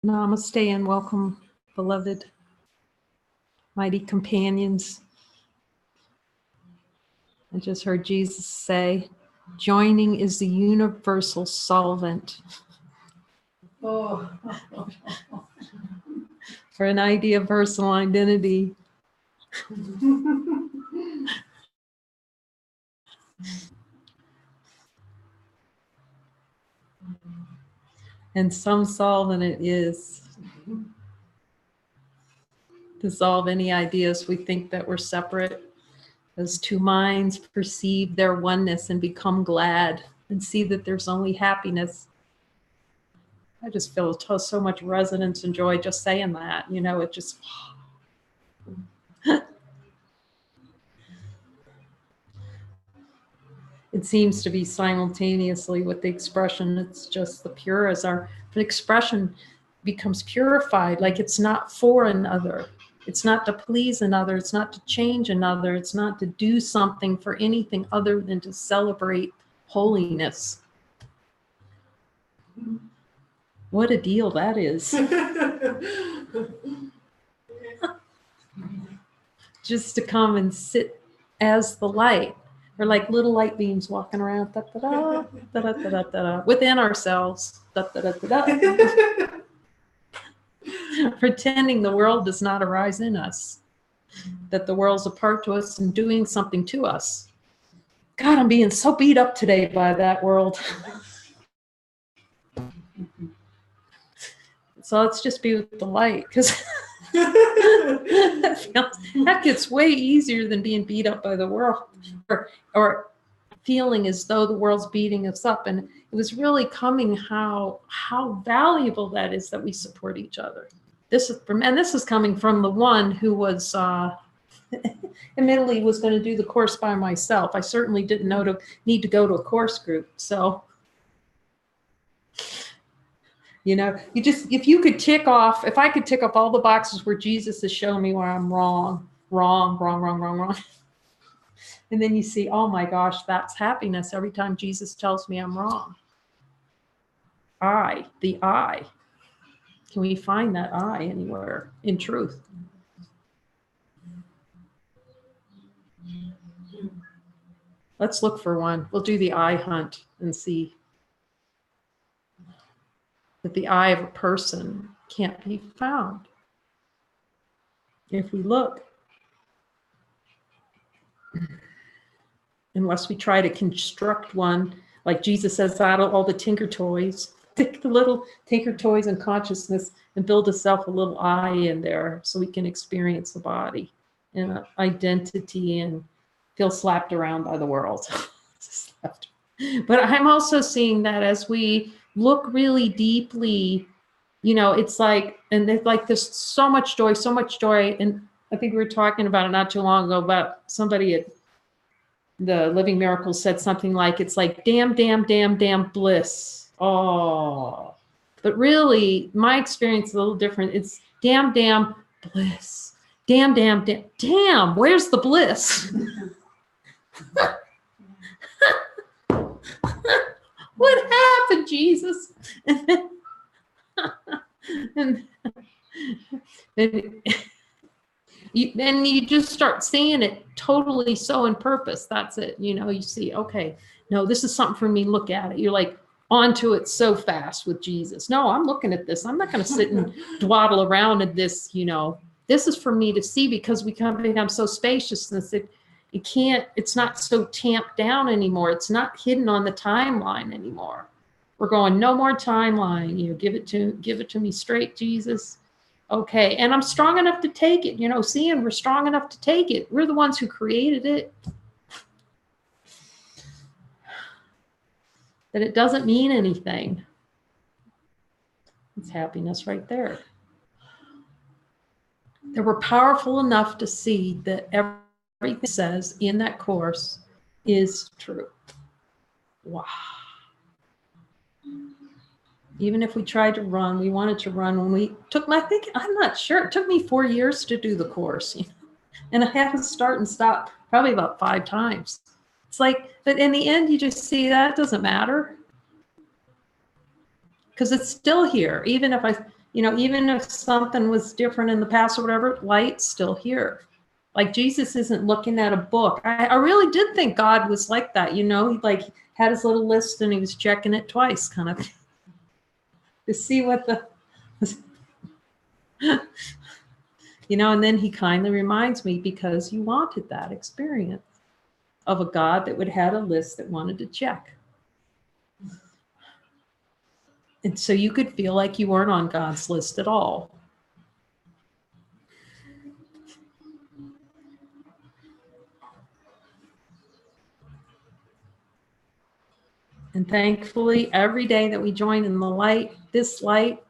Namaste and welcome, beloved, mighty companions. I just heard Jesus say, joining is the universal solvent for an idea of personal identity. And some solvent it is. Dissolve any ideas we think that we're separate. Those two minds perceive their oneness and become glad and see that there's only happiness. I just feel so much resonance and joy just saying that. You know, it just... It seems to be simultaneously with the expression. It's just the pure as our expression becomes purified, like it's not for another. It's not to please another. It's not to change another. It's not to do something for anything other than to celebrate holiness. What a deal that is. Just to come and sit as the light. We're like little light beams walking around da, da, da, da, da, da, da, da, within ourselves. Da, da, da, da, da. Pretending the world does not arise in us, that the world's a part to us and doing something to us. God, I'm being so beat up today by that world. So let's just be with the light, because that gets way easier than being beat up by the world, or feeling as though the world's beating us up. And it was really coming how valuable that is that we support each other. This is coming from the one who was admittedly was going to do the course by myself. I certainly didn't need to go to a course group. So, you know, if I could tick off all the boxes where Jesus has shown me where I'm wrong. And then you see, oh my gosh, that's happiness every time Jesus tells me I'm wrong. The I. Can we find that I anywhere in truth? Let's look for one. We'll do the I hunt and see that the I of a person can't be found. If we look, unless we try to construct one, like Jesus says, out of all the tinker toys, take the little tinker toys in consciousness and build a little I in there so we can experience the body and identity and feel slapped around by the world. But I'm also seeing that as we look really deeply, you know, it's like, and it's like there's so much joy. And I think we were talking about it not too long ago about somebody at the Living Miracles said something like, it's like, damn bliss. Oh, but really my experience is a little different. It's damn bliss. Damn, where's the bliss? What happened, Jesus? and you just start seeing it totally so in purpose. That's it. You know, you see, okay, no, this is something for me. Look at it. You're like onto it so fast with Jesus. No, I'm looking at this. I'm not going to sit and dwaddle around in this, you know. This is for me to see, because we become so spaciousness. It's not so tamped down anymore. It's not hidden on the timeline anymore. We're going, no more timeline. You know, give it to me straight, Jesus. Okay, and I'm strong enough to take it. You know, seeing we're strong enough to take it. We're the ones who created it. That it doesn't mean anything. It's happiness right there. That we're powerful enough to see that everything it says in that course is true. Wow. Even if we tried to run, we wanted to run when we took, I'm not sure, it took me 4 years to do the course, you know? And I had to start and stop probably about 5 times. It's like, but in the end, you just see that doesn't matter. Because it's still here. Even if You know, even if something was different in the past or whatever, light's still here. Like Jesus isn't looking at a book. I really did think God was like that, you know, he like had his little list and he was checking it twice kind of to see what the, you know, and then he kindly reminds me, because you wanted that experience of a God that would have a list that wanted to check. And so you could feel like you weren't on God's list at all. And thankfully, every day that we join in the light, this light,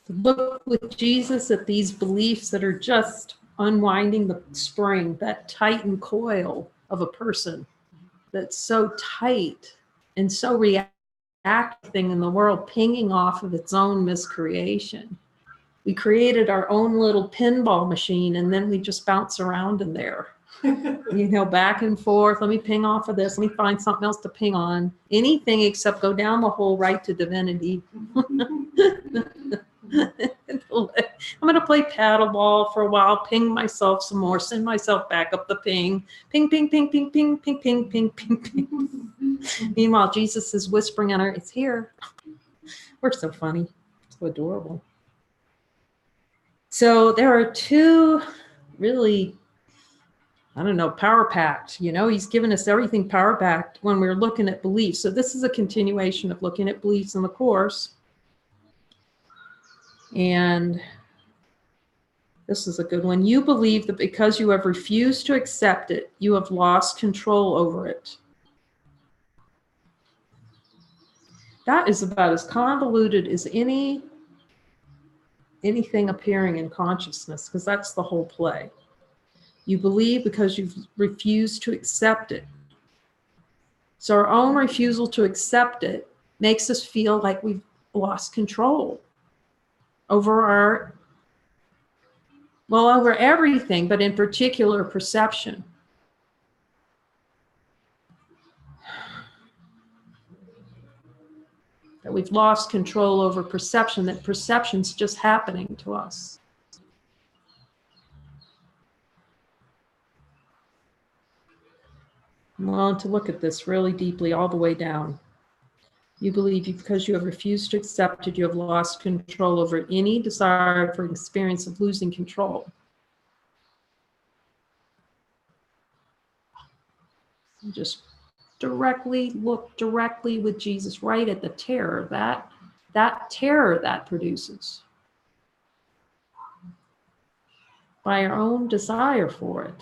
to look with Jesus at these beliefs that are just unwinding the spring, that tightened coil of a person that's so tight and so reacting in the world, pinging off of its own miscreation. We created our own little pinball machine, and then we just bounce around in there. You know, back and forth. Let me ping off of this. Let me find something else to ping on. Anything except go down the hole right to divinity. I'm going to play paddleball for a while, ping myself some more, send myself back up the ping. Ping, ping, ping, ping, ping, ping, ping, ping, ping, ping. Meanwhile, Jesus is whispering at her, it's here. We're so funny. So adorable. So there are two really, I don't know, power packed. You know, he's given us everything power packed when we're looking at beliefs. So this is a continuation of looking at beliefs in the Course. And this is a good one. You believe that because you have refused to accept it, you have lost control over it. That is about as convoluted as anything appearing in consciousness, because that's the whole play. You believe because you've refused to accept it. So our own refusal to accept it makes us feel like we've lost control over over everything, but in particular perception. That we've lost control over perception, that perception's just happening to us. I'm willing to look at this really deeply all the way down. You believe because you have refused to accept it, you have lost control over any desire for experience of losing control. You just look directly with Jesus right at the terror, that terror that produces by our own desire for it.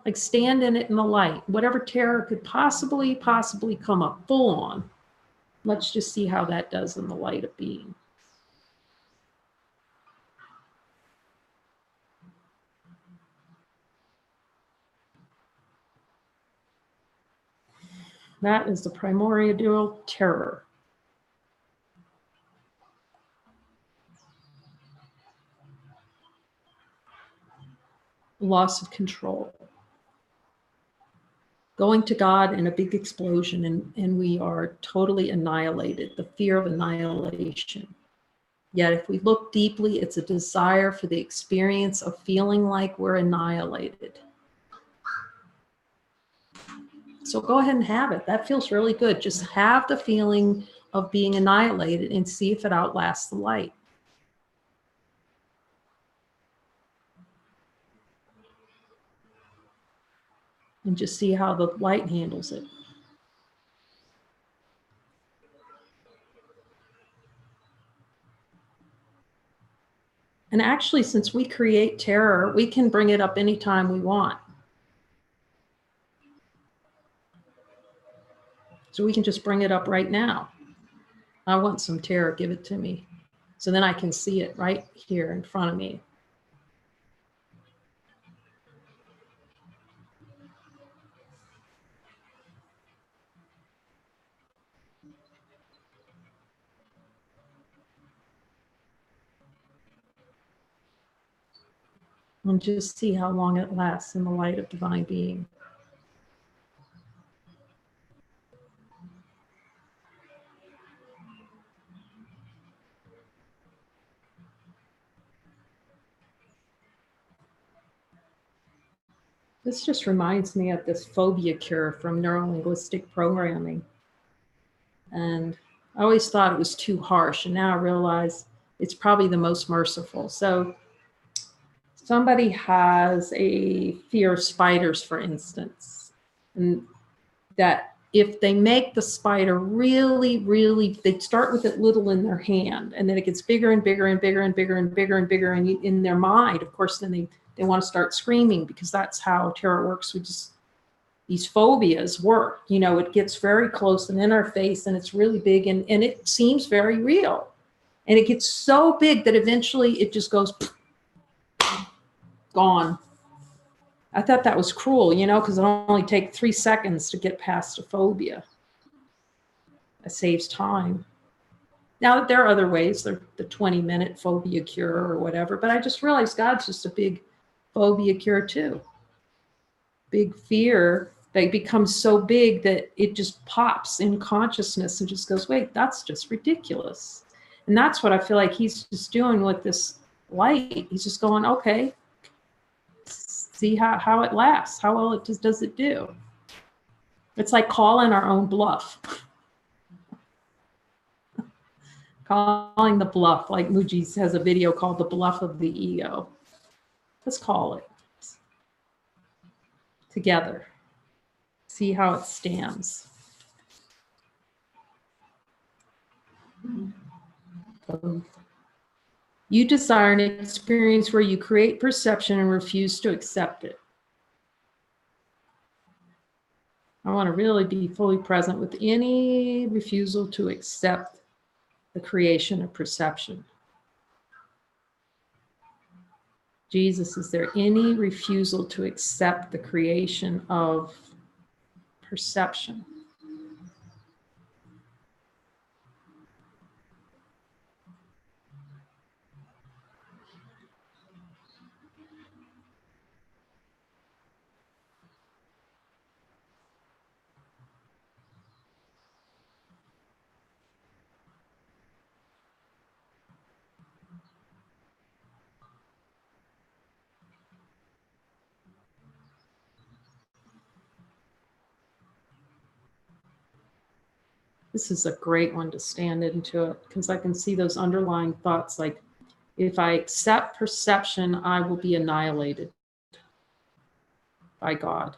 Like stand in it in the light. Whatever terror could possibly come up full on. Let's just see how that does in the light of being. That is the primordial terror. Loss of control. Going to God in a big explosion, and we are totally annihilated, the fear of annihilation. Yet if we look deeply, it's a desire for the experience of feeling like we're annihilated. So go ahead and have it. That feels really good. Just have the feeling of being annihilated and see if it outlasts the light. And just see how the light handles it. And actually, since we create terror, we can bring it up anytime we want. So we can just bring it up right now. I want some terror, give it to me. So then I can see it right here in front of me. And just see how long it lasts in the light of divine being. This just reminds me of this phobia cure from neurolinguistic programming. And I always thought it was too harsh, and now I realize it's probably the most merciful. So somebody has a fear of spiders, for instance, and that if they make the spider really, really, they start with it little in their hand, and then it gets bigger and bigger and bigger and bigger and bigger and bigger. And in their mind, of course, then they want to start screaming, because that's how terror works. These phobias work. You know, it gets very close and in our face, and it's really big, and it seems very real. And it gets so big that eventually it just goes gone. I thought that was cruel, you know, because it only takes 3 seconds to get past a phobia. It saves time. Now, there are other ways, the 20-minute phobia cure or whatever, but I just realized God's just a big phobia cure too. Big fear that becomes so big that it just pops in consciousness and just goes, wait, that's just ridiculous. And that's what I feel like he's just doing with this light. He's just going, okay, see how it lasts. How well does it do? It's like calling our own bluff. Calling the bluff, like Muji has a video called The Bluff of the Ego. Let's call it together. See how it stands. You desire an experience where you create perception and refuse to accept it. I want to really be fully present with any refusal to accept the creation of perception. Jesus, is there any refusal to accept the creation of perception? This is a great one to stand into it, because I can see those underlying thoughts like, if I accept perception, I will be annihilated by God.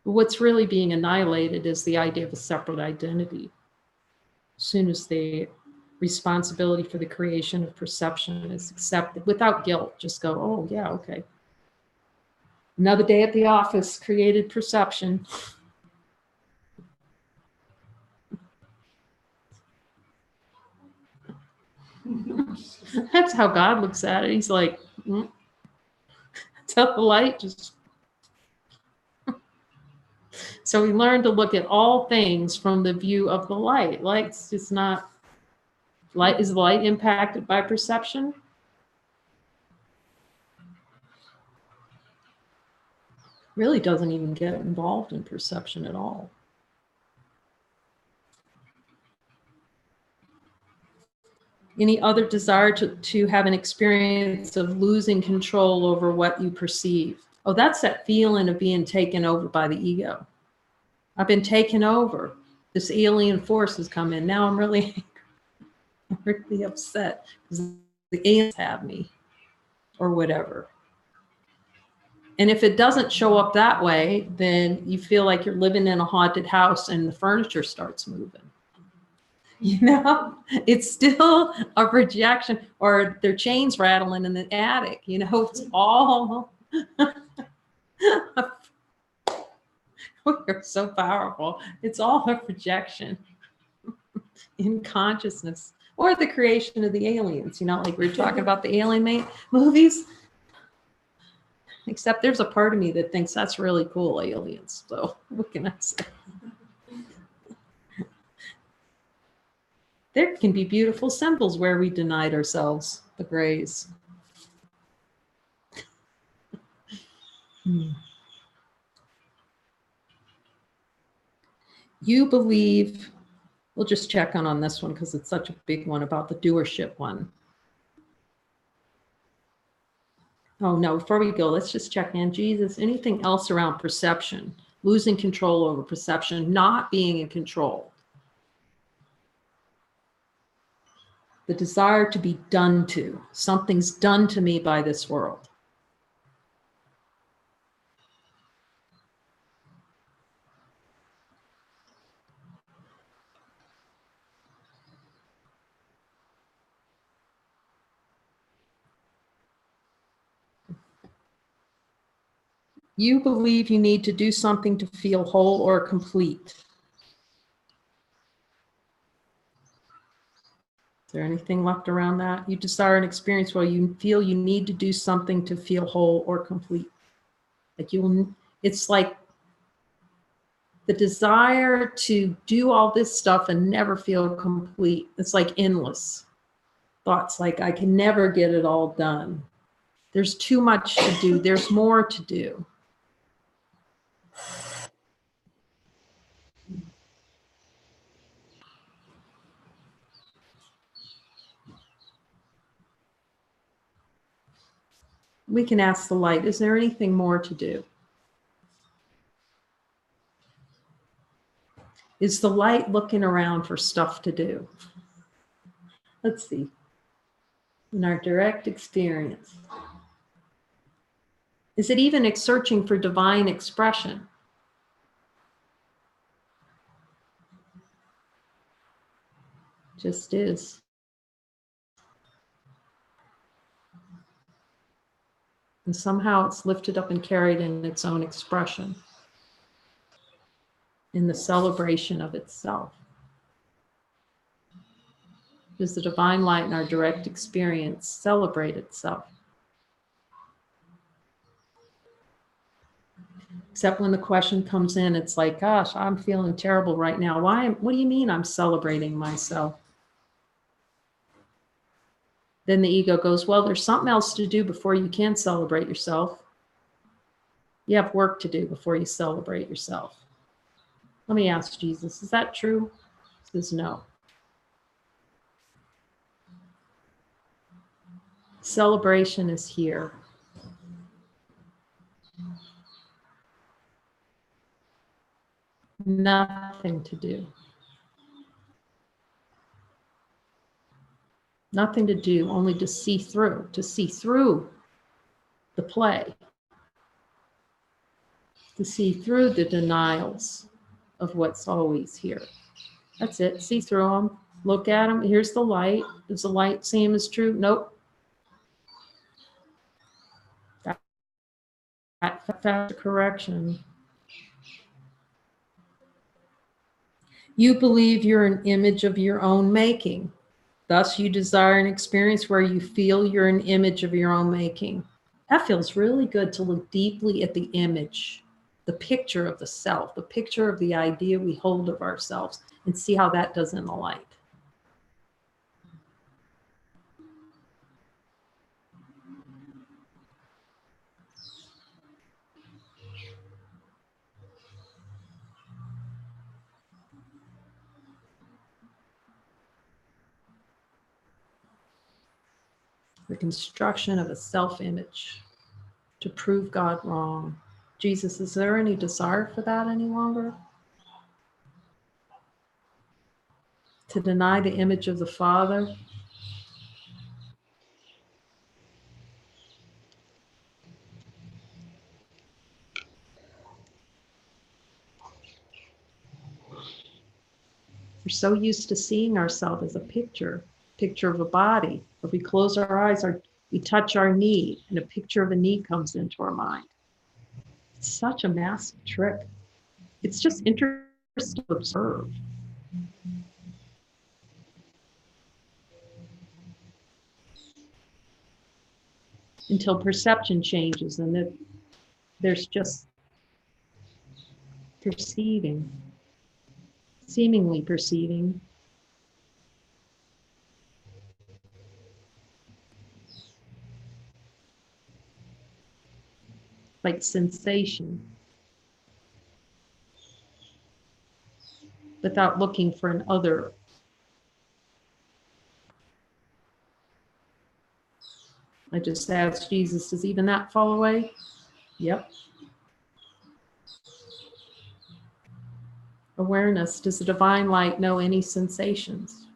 But what's really being annihilated is the idea of a separate identity. As soon as the responsibility for the creation of perception is accepted without guilt, just go, oh, yeah, okay. Another day at the office created perception. That's how God looks at it. He's like, tell the light just. So we learn to look at all things from the view of the light. Light's just not, light is light impacted by perception? Really doesn't even get involved in perception at all. Any other desire to have an experience of losing control over what you perceive? Oh, that's that feeling of being taken over by the ego. I've been taken over. This alien force has come in. Now I'm really, really upset because the aliens have me or whatever. And if it doesn't show up that way, then you feel like you're living in a haunted house and the furniture starts moving. You know, it's still a projection, or their chains rattling in the attic. You know, it's all, we're so powerful. It's all a projection in consciousness, or the creation of the aliens, you know, like we were talking about the alien movies. Except there's a part of me that thinks that's really cool, aliens. So what can I say? There can be beautiful symbols where we denied ourselves the grays. You believe We'll just check on this one because it's such a big one about the doership one. Oh no, before we go, let's just check in. Jesus, anything else around perception, losing control over perception, not being in control. The desire to be done to. Something's done to me by this world. You believe you need to do something to feel whole or complete. Is there anything left around that? You desire an experience where you feel you need to do something to feel whole or complete. Like it's like the desire to do all this stuff and never feel complete. It's like endless thoughts, like I can never get it all done. There's too much to do. There's more to do. We can ask the light, is there anything more to do? Is the light looking around for stuff to do? Let's see. In our direct experience. Is it even searching for divine expression? Just is. And somehow it's lifted up and carried in its own expression, in the celebration of itself. Does the divine light in our direct experience celebrate itself? Except when the question comes in, it's like, gosh, I'm feeling terrible right now. Why? What do you mean I'm celebrating myself? Then the ego goes, well, there's something else to do before you can celebrate yourself. You have work to do before you celebrate yourself. Let me ask Jesus, is that true? He says no. Celebration is here. Nothing to do. Nothing to do, only to see through the play, to see through the denials of what's always here. That's it. See through them. Look at them. Here's the light. Does the light seem as true? Nope. That's a correction. You believe you're an image of your own making. Thus, you desire an experience where you feel you're an image of your own making. That feels really good to look deeply at the image, the picture of the self, the picture of the idea we hold of ourselves, and see how that does in the light. The construction of a self-image to prove God wrong. Jesus, is there any desire for that any longer? To deny the image of the Father? We're so used to seeing ourselves as a picture of a body. If we close our eyes, we touch our knee, and a picture of a knee comes into our mind. It's such a massive trick. It's just interesting to observe. Until perception changes, and that there's just perceiving, seemingly perceiving. Like sensation. without looking for an other. I just asked Jesus, does even that fall away? Yep. Awareness, does the divine light know any sensations?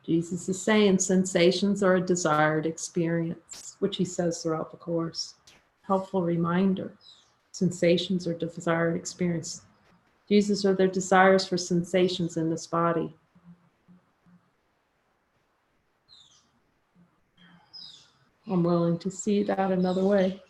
Jesus is saying sensations are a desired experience, which he says throughout the Course. Helpful reminder. Sensations are desired experience. Jesus, are there desires for sensations in this body? I'm willing to see that another way.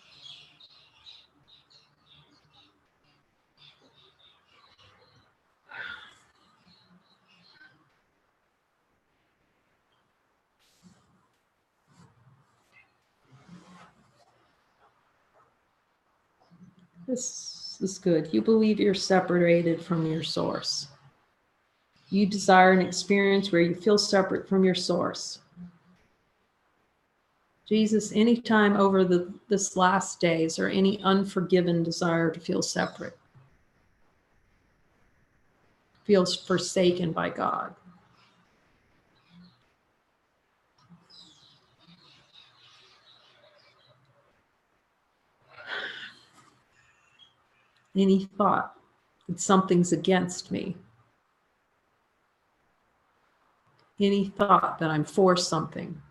This is good. You believe you're separated from your source. You desire an experience where you feel separate from your source. Jesus, anytime over this last days or any unforgiven desire to feel separate, feels forsaken by God. Any thought that something's against me. Any thought that I'm for something.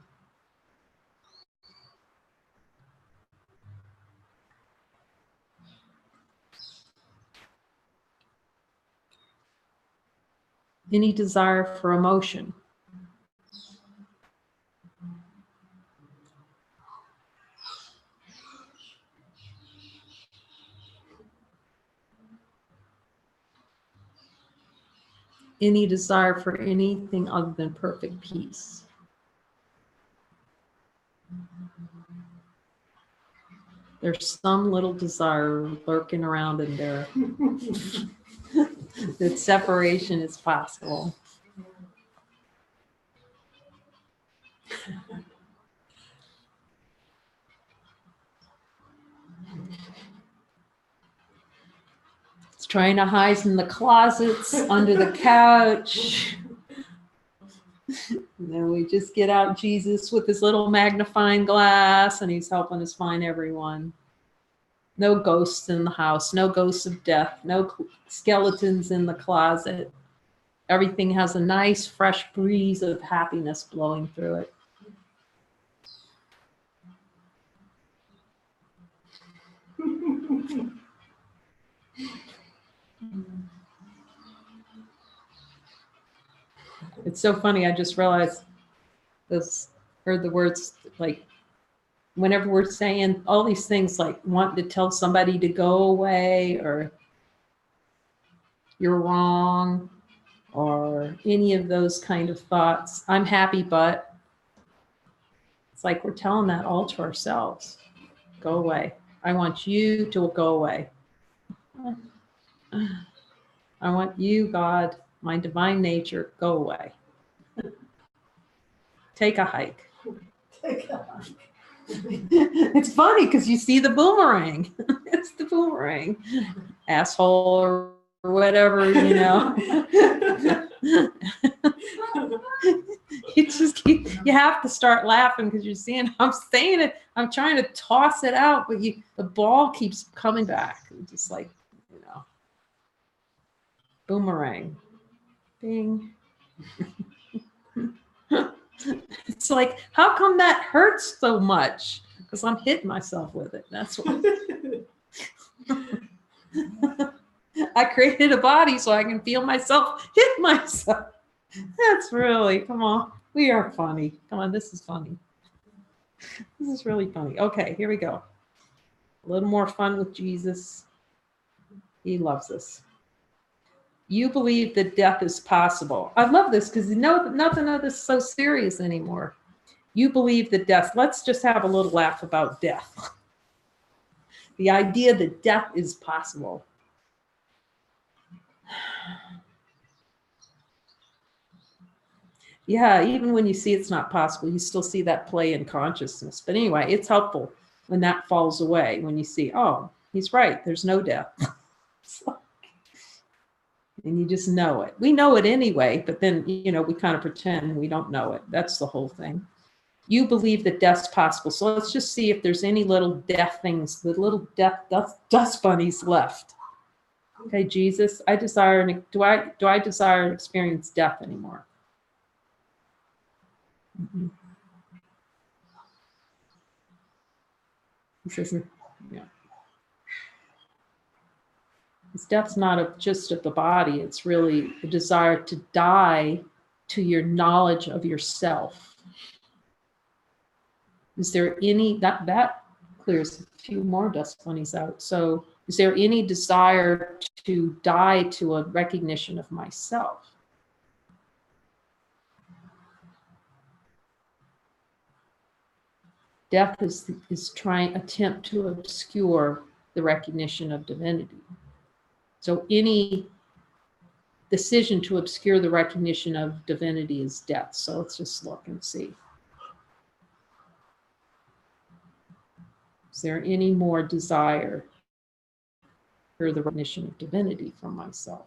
Any desire for emotion. Any desire for anything other than perfect peace. There's some little desire lurking around in there that separation is possible. It's trying to hide in the closets, under the couch. And then we just get out Jesus with his little magnifying glass, and he's helping us find everyone. No ghosts in the house, no ghosts of death, no skeletons in the closet. Everything has a nice, fresh breeze of happiness blowing through it. It's so funny. I just realized this, heard the words like, whenever we're saying all these things like wanting to tell somebody to go away or you're wrong or any of those kind of thoughts, I'm happy, but it's like we're telling that all to ourselves. Go away. I want you to go away. I want you, God, my divine nature, go away. Take a hike. Take a hike. It's funny because you see the boomerang. It's the boomerang. Asshole or whatever, you know. You have to start laughing because you're seeing, I'm saying it, I'm trying to toss it out, but the ball keeps coming back. Just like, you know. Boomerang. Bing. It's like, how come that hurts so much? Because I'm hitting myself with it. That's what. I created a body so I can feel myself hit myself. That's really, come on. We are funny. Come on, this is funny. This is really funny. Okay, here we go. A little more fun with Jesus. He loves us. You believe that death is possible. I love this because nothing of this is so serious anymore. You believe that death, let's just have a little laugh about death. The idea that death is possible. Yeah, even when you see it's not possible, you still see that play in consciousness. But anyway, it's helpful when that falls away, when you see, oh, he's right, there's no death. And you just know it. We know it anyway, but then, we kind of pretend we don't know it. That's the whole thing. You believe that death's possible. So let's just see if there's any little death things, the little dust bunnies left. Okay, Jesus, do I desire and experience death anymore? Mm-hmm. He says, yeah. This death's not just of the body. It's really the desire to die to your knowledge of yourself. Is there any, that clears a few more dust bunnies out. So is there any desire to die to a recognition of myself? Death is attempt to obscure the recognition of divinity. So any decision to obscure the recognition of divinity is death. So let's just look and see. Is there any more desire for the recognition of divinity from myself?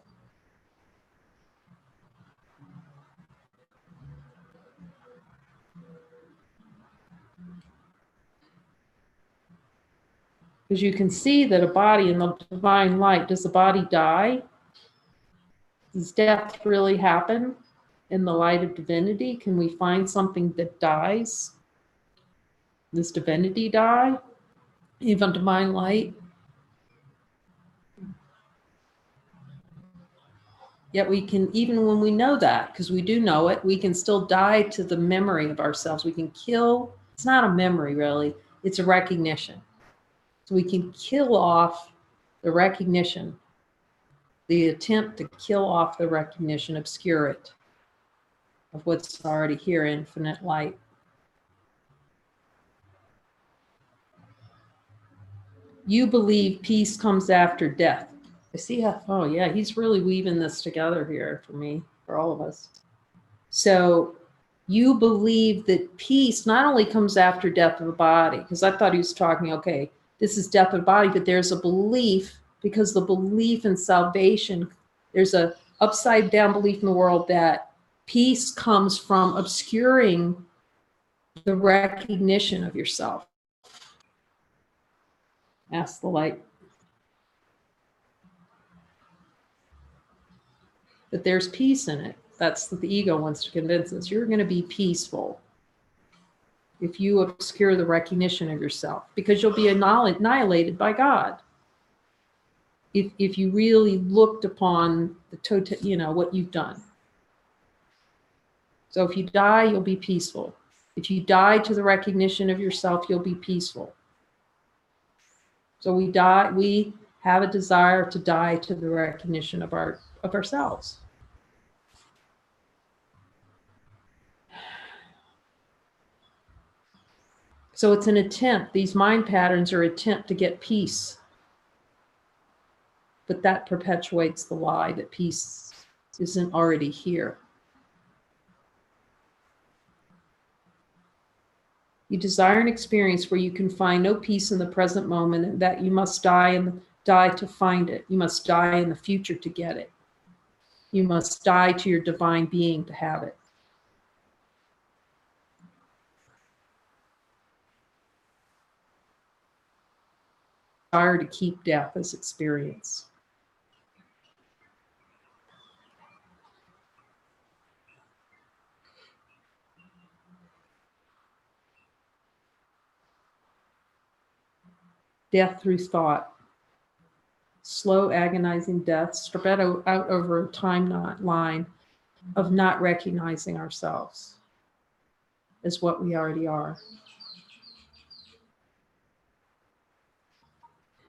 Because you can see that a body in the divine light, does the body die? Does death really happen in the light of divinity? Can we find something that dies? Does divinity die? Even divine light? Yet we can, even when we know that, because we do know it, we can still die to the memory of ourselves. We can kill, it's not a memory really, it's a recognition. So we can kill off the recognition, the attempt to kill off the recognition, obscure it, of what's already here, infinite light. You believe peace comes after death. I see how, oh yeah, he's really weaving this together here for me, for all of us. So you believe that peace not only comes after death of the body, because I thought he was talking, okay, this is death of the body, but there's a belief, because the belief in salvation, there's a upside down belief in the world that peace comes from obscuring the recognition of yourself. Ask the light. That there's peace in it. That's what the ego wants to convince us. You're going to be peaceful if you obscure the recognition of yourself, because you'll be annihilated by God. If you really looked upon the total, what you've done. So if you die, you'll be peaceful. If you die to the recognition of yourself, you'll be peaceful. So we have a desire to die to the recognition of ourselves. So it's an attempt. These mind patterns are an attempt to get peace. But that perpetuates the lie that peace isn't already here. You desire an experience where you can find no peace in the present moment, and that you must die to find it. You must die in the future to get it. You must die to your divine being to have it. Desire to keep death as experience. Death through thought. Slow, agonizing death spread out over a timeline of not recognizing ourselves as what we already are.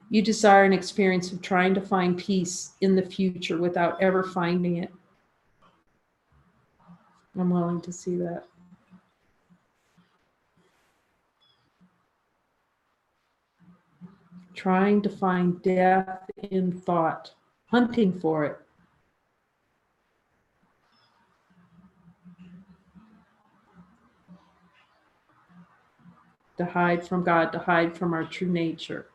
You desire an experience of trying to find peace in the future without ever finding it. I'm willing to see that. Trying to find death in thought, hunting for it. to hide from God, to hide from our true nature.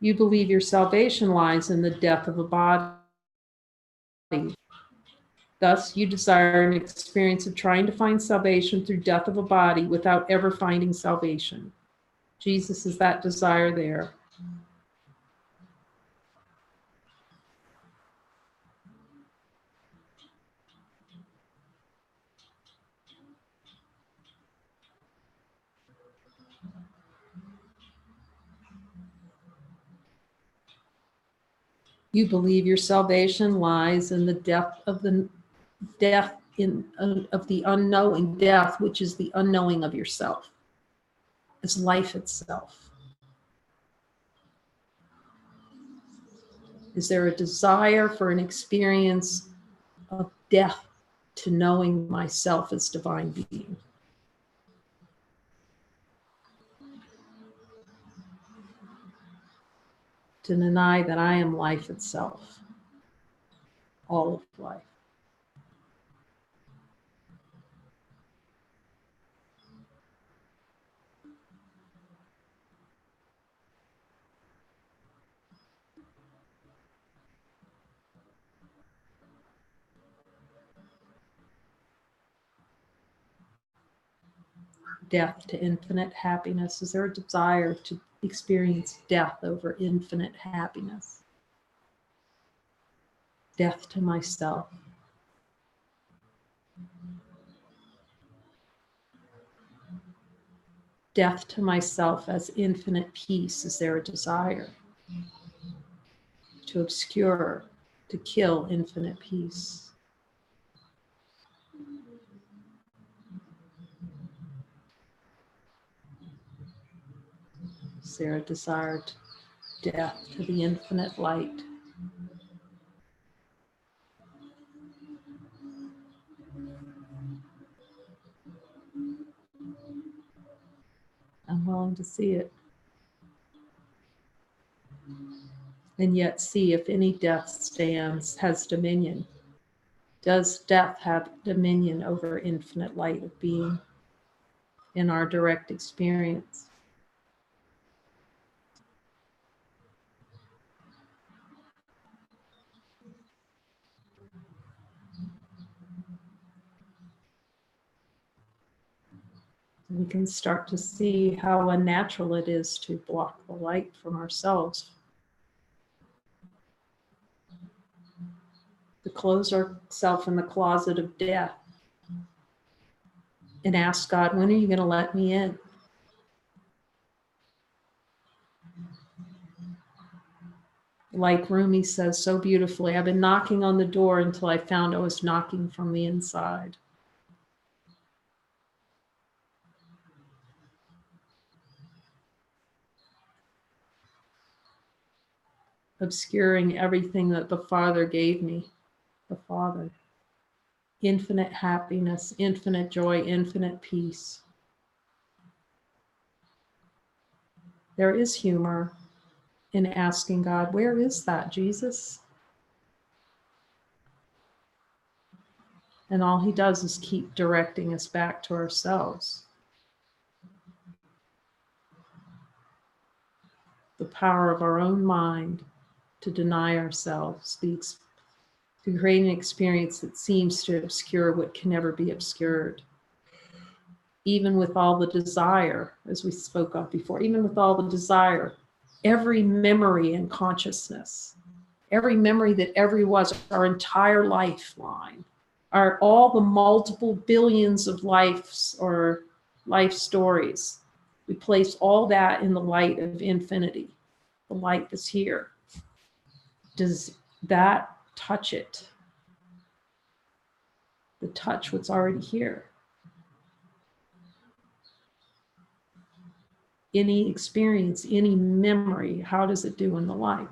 You believe your salvation lies in the death of a body. Thus, you desire an experience of trying to find salvation through death of a body without ever finding salvation. Jesus is that desire there. You believe your salvation lies in the death of the unknowing death, which is the unknowing of yourself. It's life itself. Is there a desire for an experience of death to knowing myself as divine being? To deny that I am life itself, all of life. Death to infinite happiness. Is there a desire to experience death over infinite happiness? Death to myself. Death to myself as infinite peace. Is there a desire to obscure, to kill infinite peace? Is there a desire to death to the infinite light? I'm willing to see it. And yet see if any death has dominion. Does death have dominion over infinite light of being in our direct experience? We can start to see how unnatural it is to block the light from ourselves. To close ourselves in the closet of death and ask God, when are you going to let me in? Like Rumi says so beautifully, I've been knocking on the door until I found I was knocking from the inside. Obscuring everything that the Father gave me, the Father. Infinite happiness, infinite joy, infinite peace. There is humor in asking God, where is that, Jesus? And all he does is keep directing us back to ourselves. The power of our own mind to deny ourselves, to create an experience that seems to obscure what can never be obscured. Even with all the desire, as we spoke of before, even with all the desire, every memory and consciousness, every memory that ever was, our entire lifeline, all the multiple billions of lives or life stories. We place all that in the light of infinity, the light that's here. Does that touch it? The touch what's already here? Any experience, any memory, how does it do in the light?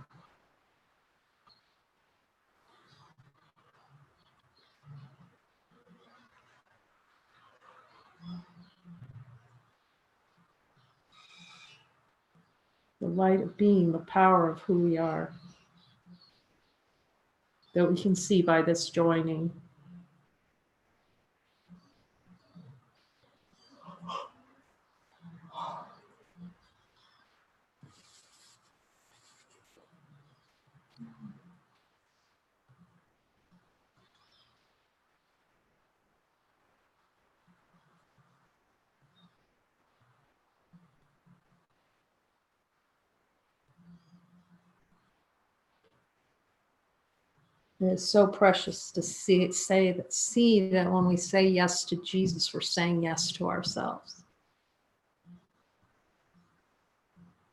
The light of being, the power of who we are. that we can see by this joining. It is so precious to see that when we say yes to Jesus, we're saying yes to ourselves.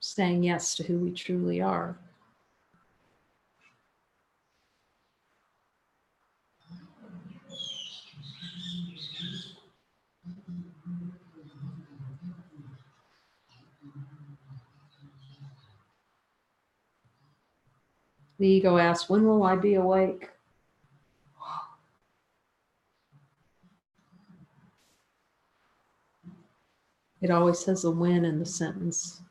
Saying yes to who we truly are. The ego asks, when will I be awake? It always says a when in the sentence.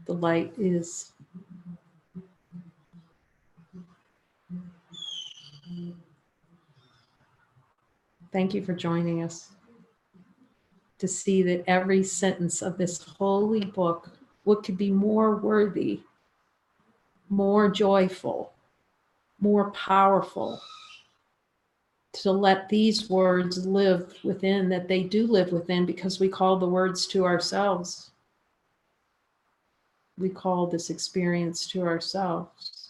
The light is. Thank you for joining us to see that every sentence of this holy book, what could be more worthy, more joyful, more powerful, to let these words live within, that they do live within, because we call the words to ourselves. We call this experience to ourselves.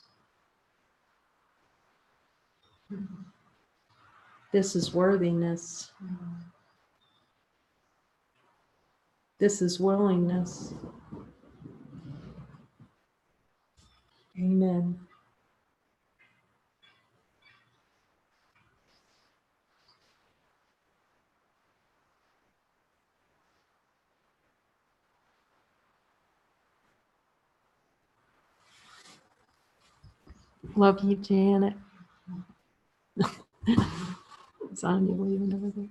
This is worthiness. This is willingness. Amen. Love you, Janet. It's on you leaving over there.